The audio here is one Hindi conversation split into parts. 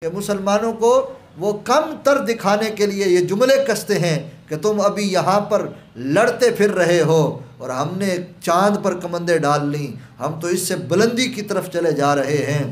कि मुसलमानों को वो कम तर दिखाने के लिए ये जुमले कसते हैं कि तुम अभी यहाँ पर लड़ते फिर रहे हो और हमने चांद पर कमंदे डाल ली, हम तो इससे बुलंदी की तरफ चले जा रहे हैं।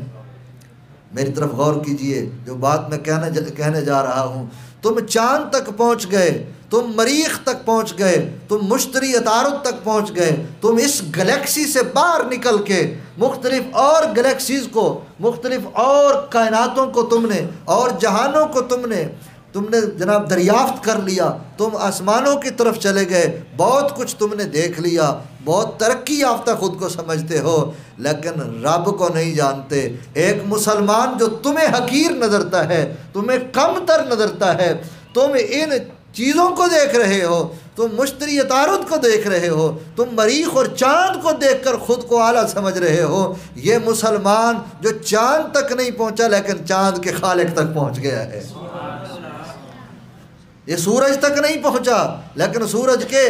मेरी तरफ गौर कीजिए, जो बात मैं कहने जा रहा हूँ। तुम चांद तक पहुँच गए, तुम मरीख तक पहुँच गए, तुम मुश्तरी अतारुद तक पहुँच गए, तुम इस गैलेक्सी से बाहर निकल के मुख्तलिफ और गैलेक्सीज़ को, मुख्तलिफ और कायनातों को तुमने और जहानों को तुमने जनाब दरियाफ्त कर लिया। तुम आसमानों की तरफ चले गए, बहुत कुछ तुमने देख लिया, बहुत तरक्की याफ्ता खुद को समझते हो, लेकिन रब को नहीं जानते। एक मुसलमान जो तुम्हें हकीर नजरता है, तुम्हें कमतर नजरता है, तुम इन चीज़ों को देख रहे हो, तुम मुश्तरी तारुद को देख रहे हो, तुम मरीख और चांद को देखकर खुद को आला समझ रहे हो। ये मुसलमान जो चांद तक नहीं पहुंचा लेकिन चांद के खालिक तक पहुंच गया है। ये सूरज तक नहीं पहुंचा लेकिन सूरज के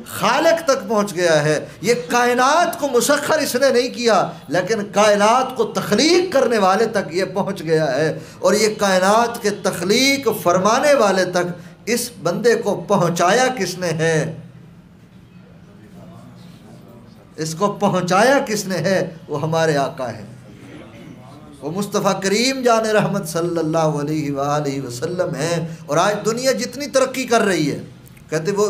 खालिक तक पहुंच गया है। ये कायनात को मुसख्खर इसने नहीं किया लेकिन कायनात को तख्लीक करने वाले तक ये पहुंच गया है। और ये कायनात के तख्लीक फरमाने वाले तक इस बंदे को पहुंचाया किसने है? इसको पहुंचाया किसने है? वो हमारे आका है, वो मुस्तफ़ा करीम जान रहमत सल्लल्लाहु अलैहि वसल्लम है। और आज दुनिया जितनी तरक्की कर रही है, कहते वो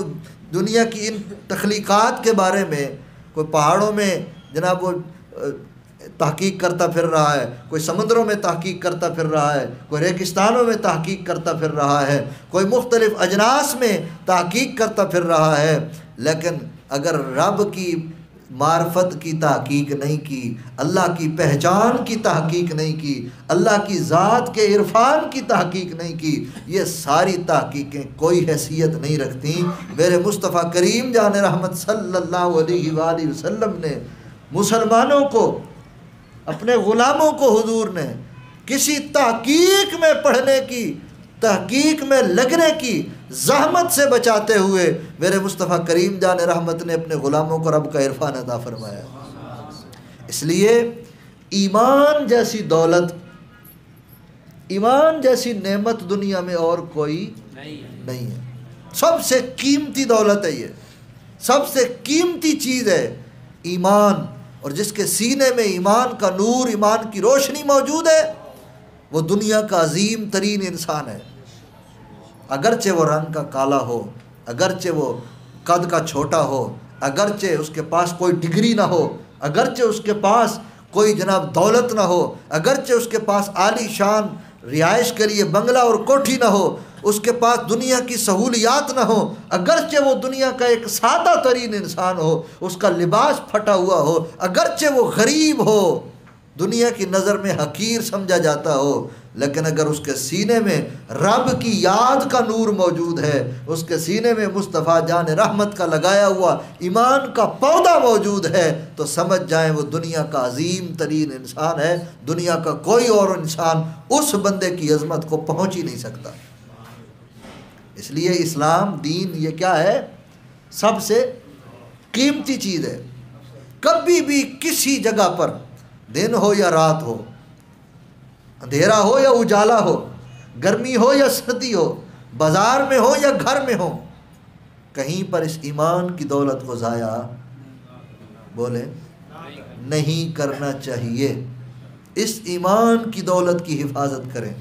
दुनिया की इन तख्लीक़ात के बारे में, कोई पहाड़ों में जनाब वो तहकीक करता फिर रहा है, कोई समुद्रों में तहकीक करता फिर रहा है, कोई रेगिस्तानों में तहकीक करता फिर रहा है, कोई मुख्तलिफ़ अजनास में तहकीक करता फिर रहा है, लेकिन अगर रब की मार्फत की तहकीक नहीं की, अल्लाह की पहचान की तहकीक नहीं की, अल्लाह की ज़ात के इरफान की तहकीक नहीं की, ये सारी तहकीकें कोई हैसियत नहीं रखती। मेरे मुस्तफ़ा करीम जान रहमत सल्लल्लाहु अलैहि वसल्लम ने मुसलमानों को, अपने ग़ुलामों को हुजूर ने किसी तहकीक में पढ़ने की, तहकीक में लगने की ज़हमत से बचाते हुए मेरे मुस्तफ़ा करीम जान रहमत ने अपने ग़ुलामों को रब का इरफान अता फरमाया। इसलिए ईमान जैसी दौलत, ईमान जैसी नेमत दुनिया में और कोई नहीं है। सबसे कीमती दौलत है ये, सबसे कीमती चीज़ है ईमान। और जिसके सीने में ईमान का नूर, ईमान की रोशनी मौजूद है, वो दुनिया का अजीम तरीन इंसान है। अगरचे वो रंग का काला हो, अगरचे वो कद का छोटा हो, अगरचे उसके पास कोई डिग्री ना हो, अगरचे उसके पास कोई जनाब दौलत ना हो, अगरचे उसके पास आली शान रिहाइश के लिए बंगला और कोठी ना हो, उसके पास दुनिया की सहूलियात ना हो, अगरचे वो दुनिया का एक सादा तरीन इंसान हो, उसका लिबास फटा हुआ हो, अगरचे वो गरीब हो, दुनिया की नज़र में हकीर समझा जाता हो, लेकिन अगर उसके सीने में रब की याद का नूर मौजूद है, उसके सीने में मुस्तफ़ा जान रहमत का लगाया हुआ ईमान का पौधा मौजूद है, तो समझ जाएं वो दुनिया का अजीम तरीन इंसान है। दुनिया का कोई और इंसान उस बंदे की अज़मत को पहुँच ही नहीं सकता। इसलिए इस्लाम दीन ये क्या है? सबसे कीमती चीज़ है। कभी भी किसी जगह पर, दिन हो या रात हो, अंधेरा हो या उजाला हो, गर्मी हो या सर्दी हो, बाज़ार में हो या घर में हो, कहीं पर इस ईमान की दौलत को ज़ाया बोले नहीं करना चाहिए। इस ईमान की दौलत की हिफाजत करें।